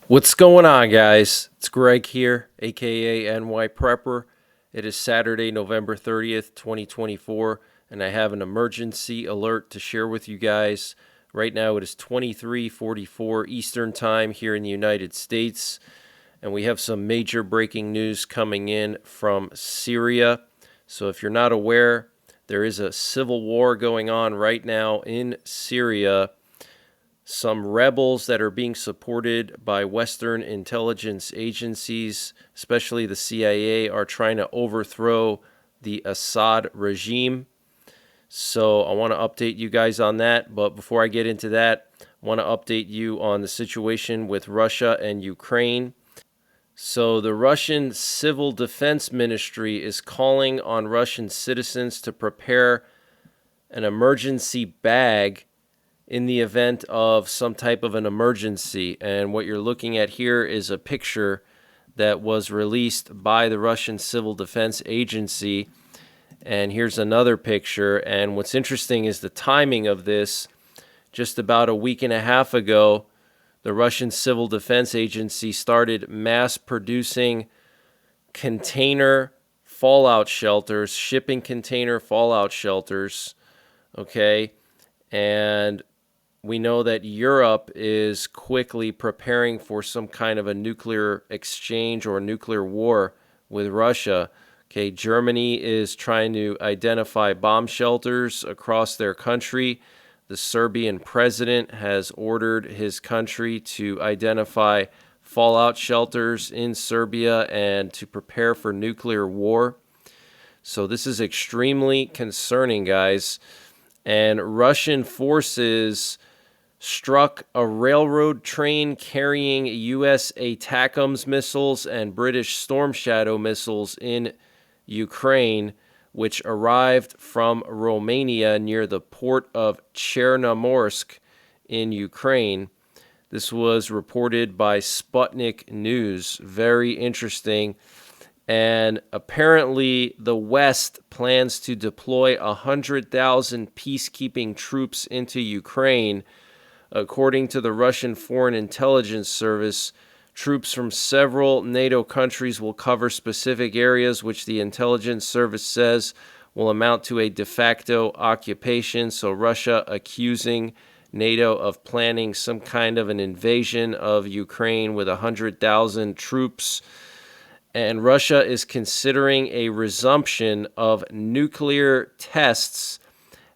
What's going on, guys? It's Greg here, aka NYPrepper. It is Saturday, November 30th, 2024, and I have an emergency alert to share with you guys. Right now it is 23:44 Eastern Time here in the United States, and we have some major breaking news coming in from Syria. So if you're not aware, there is a civil war going on right now in Syria. Some rebels that are being supported by Western intelligence agencies, especially the CIA, are trying to overthrow the Assad regime. So I want to update you guys on that. But before I get into that, I want to update you on the situation with Russia and Ukraine. So the Russian Civil Defense Ministry is calling on Russian citizens to prepare an emergency bag in the event of some type of an emergency. And what you're looking at here is a picture that was released by the Russian Civil Defense Agency. And here's another picture. And what's interesting is the timing of this. Just about a week and a half ago, the Russian Civil Defense Agency started mass producing container fallout shelters, shipping container fallout shelters, okay? And we know that Europe is quickly preparing for some kind of a nuclear exchange or nuclear war with Russia. Okay, Germany is trying to identify bomb shelters across their country. The Serbian president has ordered his country to identify fallout shelters in Serbia and to prepare for nuclear war. So this is extremely concerning, guys. And Russian forces struck a railroad train carrying U.S. ATACMS missiles and British Storm Shadow missiles in Ukraine, which arrived from Romania near the port of Chernomorsk in Ukraine. This was reported by Sputnik News. Very interesting. And apparently the West plans to deploy 100,000 peacekeeping troops into Ukraine. According to the Russian Foreign Intelligence Service, troops from several NATO countries will cover specific areas which the intelligence service says will amount to a de facto occupation. So Russia accusing NATO of planning some kind of an invasion of Ukraine with 100,000 troops. And Russia is considering a resumption of nuclear tests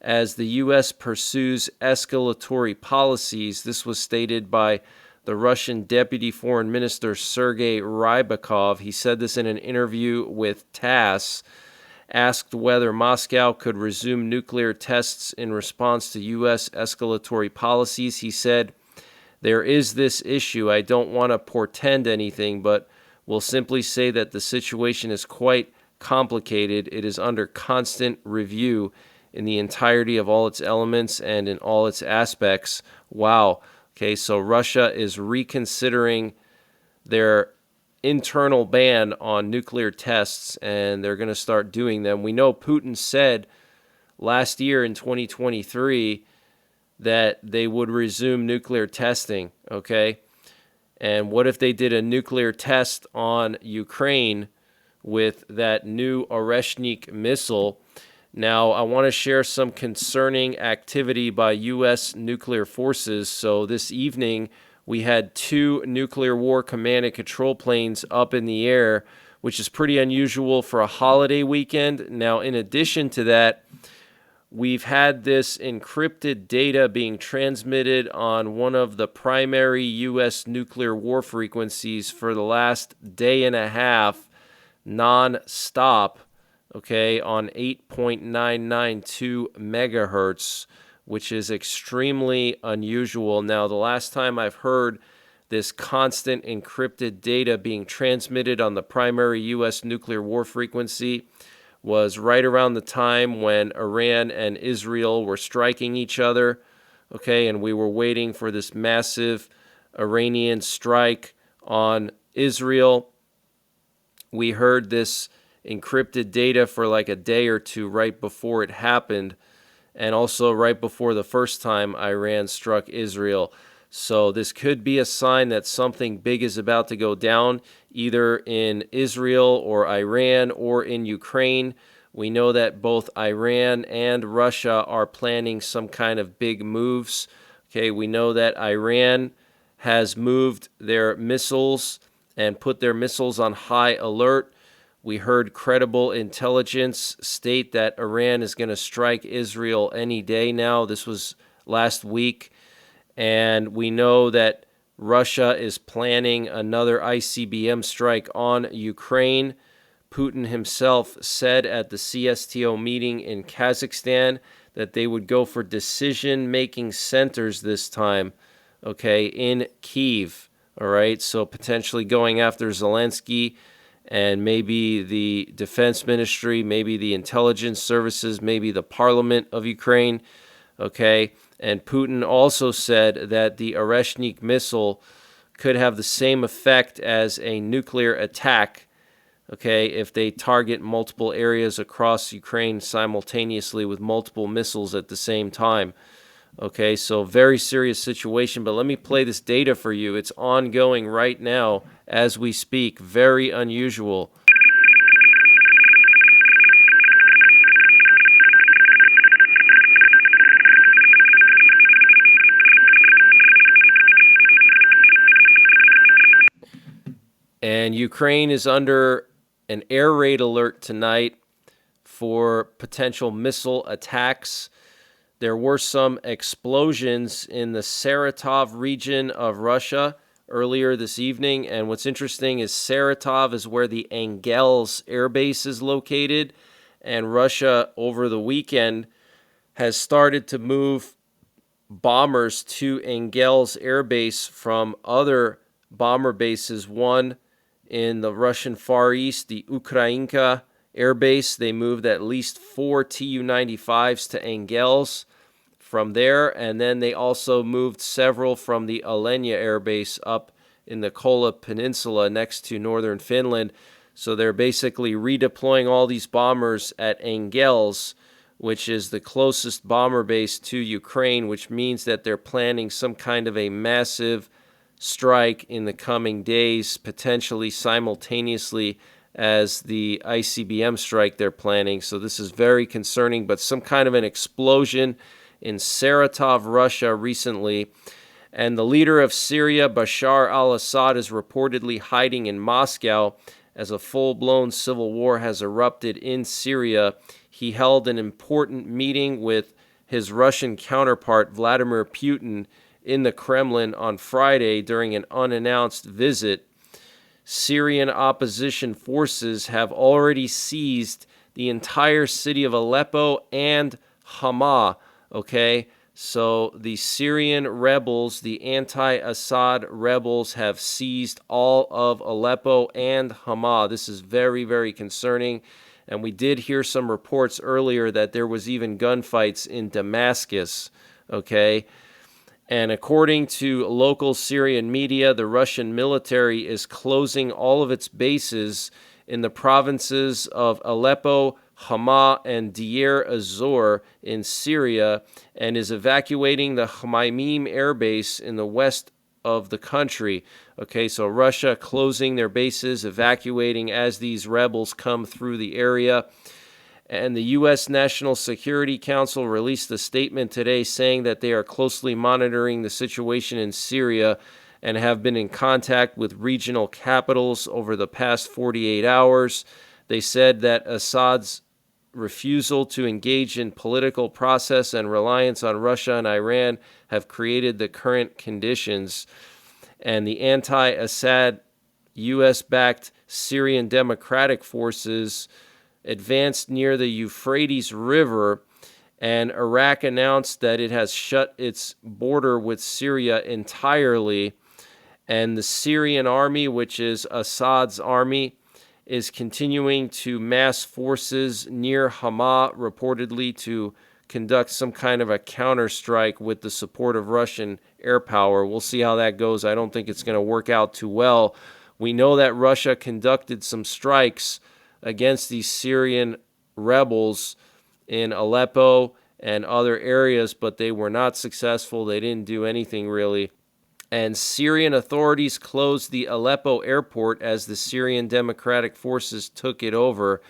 as the U.S. pursues escalatory policies. This was stated by the Russian Deputy Foreign Minister Sergei Rybakov. He said this in an interview with TASS. Asked whether Moscow could resume nuclear tests in response to U.S. escalatory policies, he said, "There is this issue. I don't want to portend anything, but will simply say that the situation is quite complicated. It is under constant review in the entirety of all its elements and in all its aspects." Wow. Okay, so Russia is reconsidering their internal ban on nuclear tests, and they're going to start doing them. We know Putin said last year in 2023 that they would resume nuclear testing, okay? And what if they did a nuclear test on Ukraine with that new Oreshnik missile? Now, I want to share some concerning activity by U.S. nuclear forces. So this evening, we had 2 nuclear war command and control planes up in the air, which is pretty unusual for a holiday weekend. Now, in addition to that, we've had this encrypted data being transmitted on one of the primary U.S. nuclear war frequencies for the last day and a half, non-stop, okay, on 8.992 megahertz, which is extremely unusual. Now, the last time I've heard this constant encrypted data being transmitted on the primary U.S. nuclear war frequency was right around the time when Iran and Israel were striking each other, okay, and we were waiting for this massive Iranian strike on Israel. We heard this encrypted data for like a day or two right before it happened, and also right before the first time Iran struck Israel. So this could be a sign that something big is about to go down, either in Israel or Iran or in Ukraine. We know that both Iran and Russia are planning some kind of big moves. Okay, we know that Iran has moved their missiles and put their missiles on high alert. We heard credible intelligence state that Iran is going to strike Israel any day now. This was last week. And we know that Russia is planning another ICBM strike on Ukraine. Putin himself said at the CSTO meeting in Kazakhstan that they would go for decision-making centers this time, okay, in Kyiv, all right? So potentially going after Zelensky and maybe the defense ministry, maybe the intelligence services, maybe the parliament of Ukraine, okay? And Putin also said that the Oreshnik missile could have the same effect as a nuclear attack, okay, if they target multiple areas across Ukraine simultaneously with multiple missiles at the same time. Okay, so very serious situation, but let me play this data for you. It's ongoing right now as we speak. Very unusual. And Ukraine is under an air raid alert tonight for potential missile attacks. There were some explosions in the Saratov region of Russia earlier this evening. And what's interesting is Saratov is where the Engels air base is located. And Russia, over the weekend, has started to move bombers to Engels air base from other bomber bases. One in the Russian Far East, the Ukrainka air base. They moved at least 4 Tu-95s to Engels from there, and then they also moved several from the Alenia air base up in the Kola Peninsula next to northern Finland. So they're basically redeploying all these bombers at Engels, which is the closest bomber base to Ukraine, which means that they're planning some kind of a massive strike in the coming days, potentially simultaneously as the ICBM strike they're planning. So this is very concerning, but some kind of an explosion in Saratov, Russia recently. And the leader of Syria, Bashar al-Assad, is reportedly hiding in Moscow as a full-blown civil war has erupted in Syria. He held an important meeting with his Russian counterpart, Vladimir Putin, in the Kremlin on Friday during an unannounced visit. Syrian opposition forces have already seized the entire city of Aleppo and Hama. Okay, so the Syrian rebels, the anti-Assad rebels, have seized all of Aleppo and Hama. This is very, very concerning. And we did hear some reports earlier that there was even gunfights in Damascus. Okay. And according to local Syrian media, the Russian military is closing all of its bases in the provinces of Aleppo, Hama, and Deir ez-Zor in Syria, and is evacuating the Hmaimim air base in the west of the country. Okay, so Russia closing their bases, evacuating as these rebels come through the area. And the U.S. National Security Council released a statement today saying that they are closely monitoring the situation in Syria and have been in contact with regional capitals over the past 48 hours. They said that Assad's refusal to engage in political process and reliance on Russia and Iran have created the current conditions. And the anti-Assad U.S.-backed Syrian Democratic Forces advanced near the Euphrates River, and Iraq announced that it has shut its border with Syria entirely. And the Syrian army, which is Assad's army, is continuing to mass forces near Hama, reportedly to conduct some kind of a counterstrike with the support of Russian air power. We'll see how that goes. I don't think it's going to work out too well. We know that Russia conducted some strikes against these Syrian rebels in Aleppo and other areas, but they were not successful. They didn't do anything really. And Syrian authorities closed the Aleppo airport as the Syrian Democratic Forces took it over.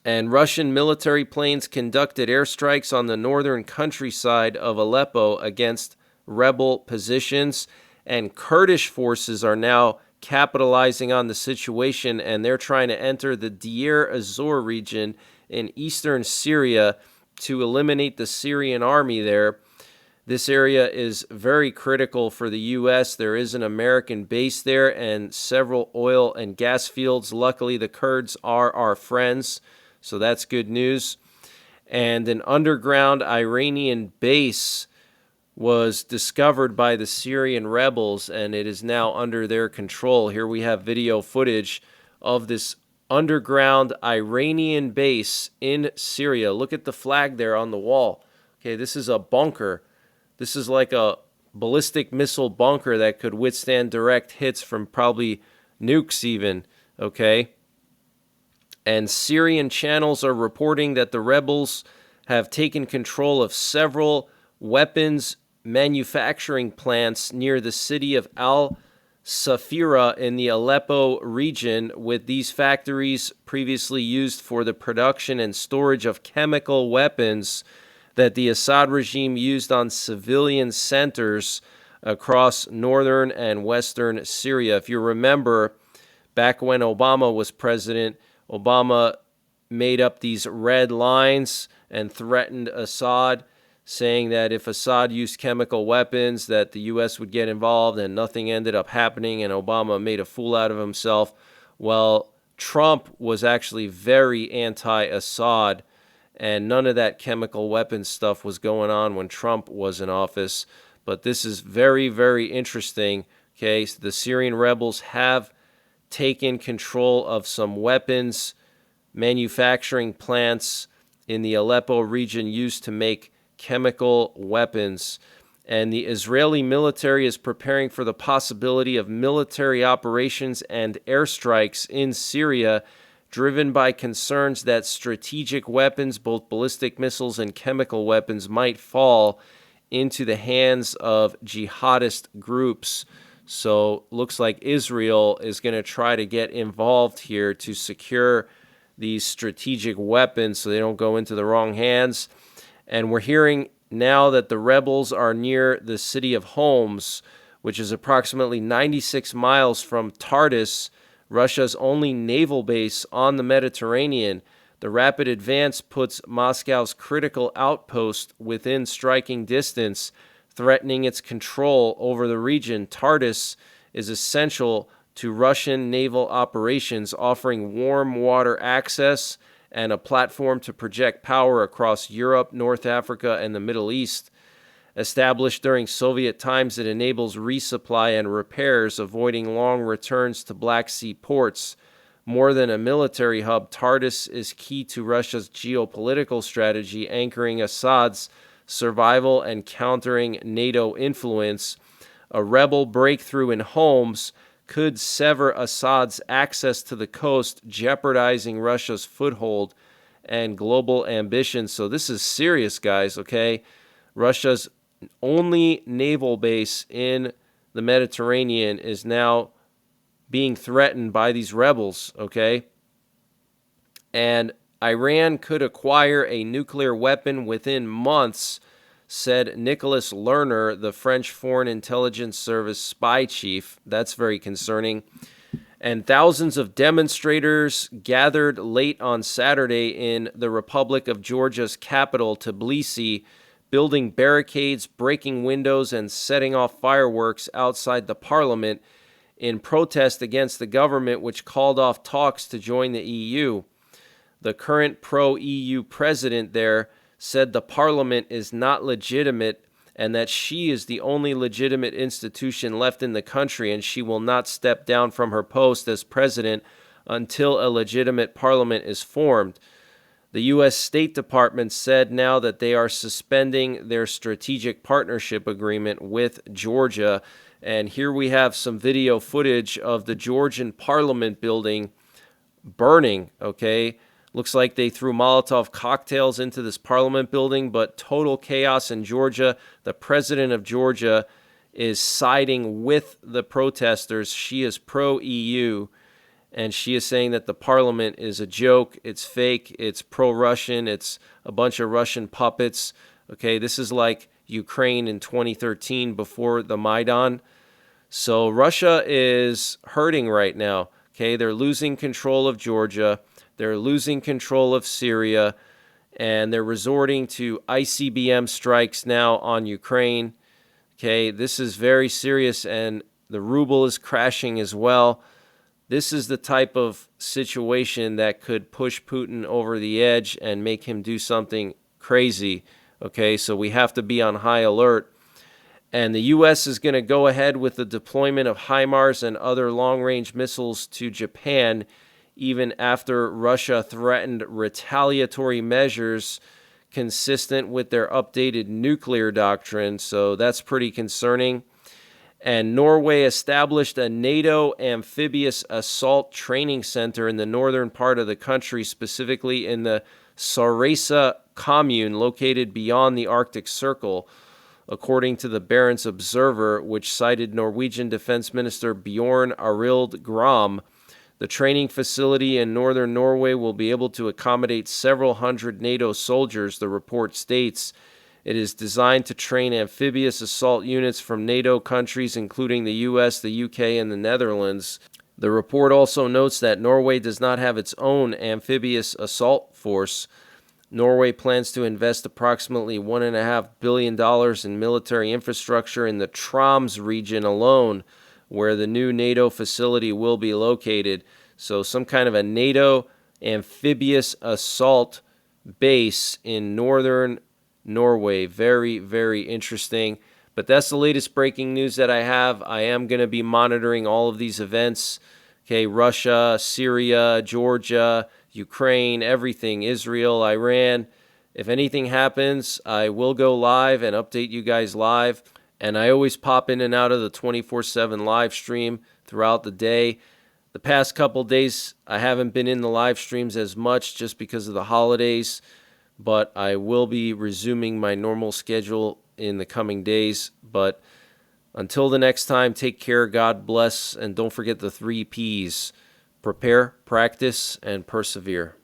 And Russian military planes conducted airstrikes on the northern countryside of Aleppo against rebel positions. And Kurdish forces are now capitalizing on the situation, and they're trying to enter the Deir ez-Zor region in eastern Syria to eliminate the Syrian army there. This area is very critical for the U.S. There is an American base there and several oil and gas fields. Luckily, the Kurds are our friends, so that's good news. And an underground Iranian base was discovered by the Syrian rebels, and it is now under their control. Here we have video footage of this underground Iranian base in Syria. Look at the flag there on the wall. Okay, this is a bunker. This is like a ballistic missile bunker that could withstand direct hits from probably nukes even, okay? And Syrian channels are reporting that the rebels have taken control of several weapons manufacturing plants near the city of Al-Safira in the Aleppo region, with these factories previously used for the production and storage of chemical weapons that the Assad regime used on civilian centers across northern and western Syria. If you remember, back when Obama was president, Obama made up these red lines and threatened Assad, saying that if Assad used chemical weapons, that the U.S. would get involved, and nothing ended up happening, and Obama made a fool out of himself. Well, Trump was actually very anti-Assad, and none of that chemical weapons stuff was going on when Trump was in office. But this is very, very interesting. Okay, so the Syrian rebels have taken control of some weapons manufacturing plants in the Aleppo region used to make chemical weapons. And the Israeli military is preparing for the possibility of military operations and airstrikes in Syria, driven by concerns that strategic weapons, both ballistic missiles and chemical weapons, might fall into the hands of jihadist groups. So looks like Israel is going to try to get involved here to secure these strategic weapons so they don't go into the wrong hands. And we're hearing now that the rebels are near the city of Homs, which is approximately 96 miles from Tartus, Russia's only naval base on the Mediterranean. The rapid advance puts Moscow's critical outpost within striking distance, threatening its control over the region. Tartus is essential to Russian naval operations, offering warm water access and a platform to project power across Europe, North Africa, and the Middle East. Established during Soviet times, it enables resupply and repairs, avoiding long returns to Black Sea ports. More than a military hub, Tartus is key to Russia's geopolitical strategy, anchoring Assad's survival and countering NATO influence. A rebel breakthrough in Homs could sever Assad's access to the coast, jeopardizing Russia's foothold and global ambitions. So this is serious, guys, okay? Russia's only naval base in the Mediterranean is now being threatened by these rebels, okay? And Iran could acquire a nuclear weapon within months, said Nicholas Lerner, the French Foreign Intelligence Service spy chief. That's very concerning. And thousands of demonstrators gathered late on Saturday in the Republic of Georgia's capital, Tbilisi, building barricades, breaking windows, and setting off fireworks outside the parliament in protest against the government, which called off talks to join the EU. The current pro-EU president there said the parliament is not legitimate and that she is the only legitimate institution left in the country, and she will not step down from her post as president until a legitimate parliament is formed. The U.S. State Department said now that they are suspending their strategic partnership agreement with Georgia. And here we have some video footage of the Georgian parliament building burning, okay? Looks like they threw Molotov cocktails into this parliament building, but total chaos in Georgia. The president of Georgia is siding with the protesters. She is pro-EU, and she is saying that the parliament is a joke, it's fake, it's pro-Russian, it's a bunch of Russian puppets. Okay, this is like Ukraine in 2013 before the Maidan. So Russia is hurting right now. Okay, they're losing control of Georgia, they're losing control of Syria, and they're resorting to ICBM strikes now on Ukraine. Okay, this is very serious, and the ruble is crashing as well. This is the type of situation that could push Putin over the edge and make him do something crazy. Okay, so we have to be on high alert. And the U.S. is going to go ahead with the deployment of HIMARS and other long-range missiles to Japan, even after Russia threatened retaliatory measures consistent with their updated nuclear doctrine. So that's pretty concerning. And Norway established a NATO amphibious assault training center in the northern part of the country, specifically in the Saresa commune located beyond the Arctic Circle, according to the Barents Observer, which cited Norwegian Defense Minister Bjorn Arild Gram. The training facility in northern Norway will be able to accommodate several hundred NATO soldiers, the report states. It is designed to train amphibious assault units from NATO countries, including the US, the UK, and the Netherlands. The report also notes that Norway does not have its own amphibious assault force. Norway plans to invest approximately $1.5 billion in military infrastructure in the Troms region alone, where the new NATO facility will be located. So some kind of a NATO amphibious assault base in northern Norway. Very, very interesting. But that's the latest breaking news that I have. I am going to be monitoring all of these events. Okay, Russia, Syria, Georgia, Ukraine, everything, Israel, Iran. If anything happens, I will go live and update you guys live. And I always pop in and out of the 24/7 live stream throughout the day. The past couple days, I haven't been in the live streams as much just because of the holidays, but I will be resuming my normal schedule in the coming days. But until the next time, take care, God bless, and don't forget the 3 Ps: prepare, practice, and persevere.